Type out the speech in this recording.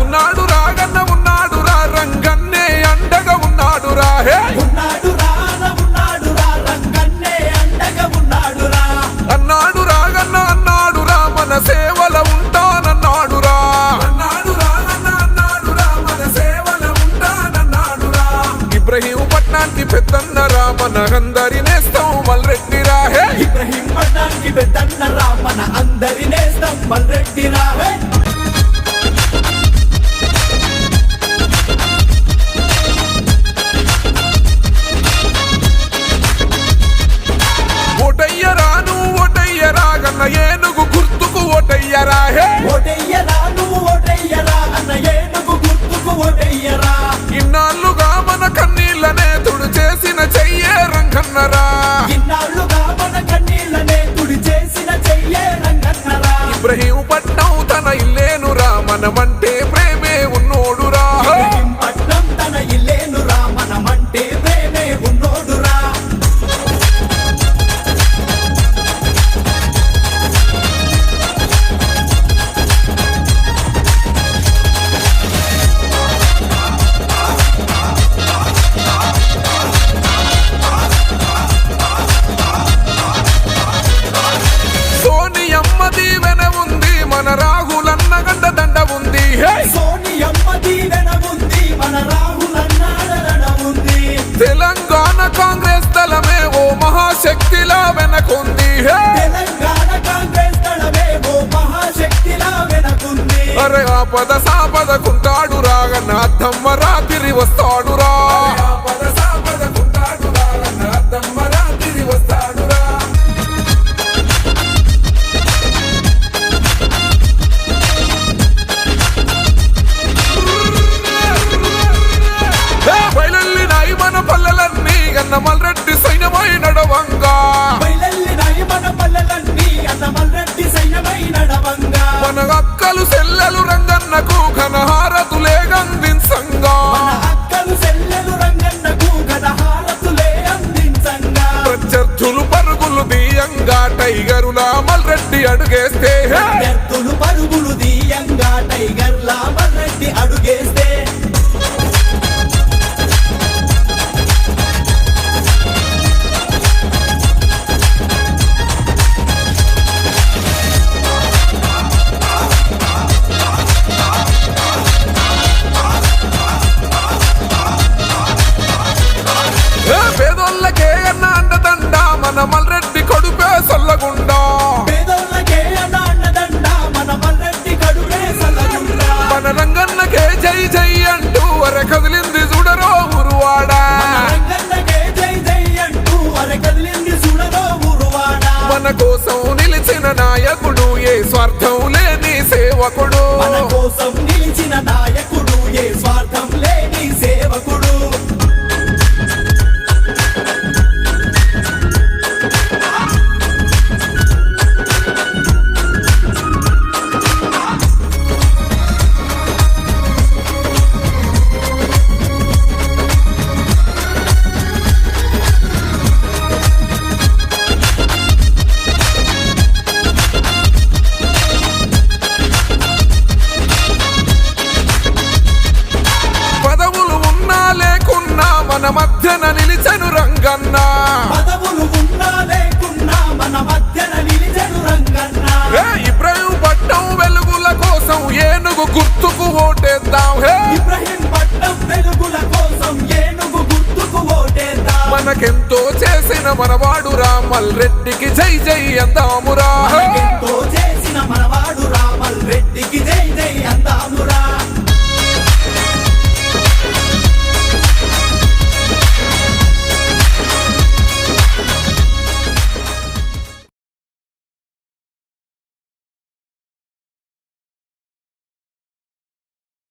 ఉన్నాడు రాగన్న ఉన్నాడు రా రంగన్నే అండగా ఉన్నాడు రా ఉన్నాడు రా రంగన్నే అండగా ఉన్నాడు రా అన్నాడు రాగన్న అన్నాడు రా మన సేవల ఉంటానన్నాడు రా అన్నాడు రాగన్న అన్నాడు రా మన సేవల ఉంటానన్నాడు రా ఇబ్రహీం పట్నానికి పెద్దన్న రా మన అందరి నేస్తం మల్రెడ్డి రా ఇబ్రహీం పట్నానికి పెద్దన్న రా మన అందరి నేస్తం మల్రెడ్డి రా ఓటయ్యరా నువ్వు ఓటయ్యరా గన్న ఏనుగు గుర్తుకు ఓటయ్యరా ఓటయ్యరా నువ్వు ఓటయ్యరా అన్న ఏనుగు గుర్తుకు ఓటయ్యరా ఇన్నాళ్ళుగా మన కన్నీళ్ళనే తుడు చేసిన చెయ్యే రంగన్నరా ఇన్నాళ్ళుగా మన కన్నీళ్ళనే తుడి చేసిన చెయ్యే రంగన్నరా ఇబ్రహీం పట్నం తన ఇల్లేనురా మనమంటే ప్రేమే ఉన్నోడురా ఇబ్రహీం పట్నం తన ఇల్లేనురా మనమంటే ప్రేమే ఉన్నోడురా సోనియమ్మ దీవెన ఉంది మన రాహులన్న గండ దండ ఉంది సోనియమ్మ దీవెన ఉంది మన రాహులన్న దండ ఉంది తెలంగాణ కాంగ్రెస్ దళమే ఓ మహాశక్తిలా వెనకుంది తెలంగాణ కాంగ్రెస్ దళమే ఓ మహాశక్తిలా వెనకుంది అరే ఆపద సాపదకుంటాడు రాగన్న అద్దమ్మ రాత్రి వస్తాడు రా ఆపద సాపదకుంటాడు రాగన్న అద్దమ్మ రాత్రి వస్తాడు రా బయలెల్లినాయి మన పల్లెలన్నీ అన్న మల్రెడ్డి సైన్యమై నడవంగా బయలెల్లినాయి మన పల్లెలన్నీ అన్న మల్రెడ్డి సైన్యమై నడవంగా మన అక్కలు సెల్లెలు రంగన్నకు ఘనహారతులే గందించంగా మన అక్కలు సెల్లెలు రంగన్నకు ఘనహారతులే అందించంగా ప్రత్యర్థులు పరుగులు దీయంగా టైగరులా మల్రెడ్డి అడుగేస్తే ప్రత్యర్థులు పరుగులు దీయంగా టైగర్లా మల్రెడ్డి అడుగేస్తే పేదోళ్ళకే అన్న అండదండ మన మల్రెడ్డి కొడుపే సల్లగుండా పేదోళ్ళకే అన్నదండ మన మల్రెడ్డి కడుపే సల్లగుండా మన రంగన్నకే జై జై అంటూ వర కదిలింది చూడరో ఉరువాడా రంగన్నకే జై జై అంటూ అరే కదిలింది చూడరో ఊరువాడా మన కోసం నిలిచిన నాయకుడు ఏ స్వార్థం లేని సేవకుడు మన కోసం నిలిచిన నాయకుడు ఏ స్వార్థం లేని సేవకుడు పదవులు ఉన్నా లేకున్నా మన మధ్యన నిలిచెను రంగన్న పదవులు ఉన్నా లేకున్నా మన మధ్యన నిలిచెను రంగన్న ఇబ్రహీం పట్నం వెలుగుల కోసం ఏనుగు గుర్తుకు ఓటేద్దాం ఇబ్రహీం పట్నం వెలుగుల కోసం ఏనుగు గుర్తుకు ఓటేద్దాం మనకెంతో చేసిన మనవాడు రామల్ రెడ్డికి జై జై అందామురా మనకెంతో చేసిన మనవాడు రామల్ రెడ్డికి జై జై అందామురా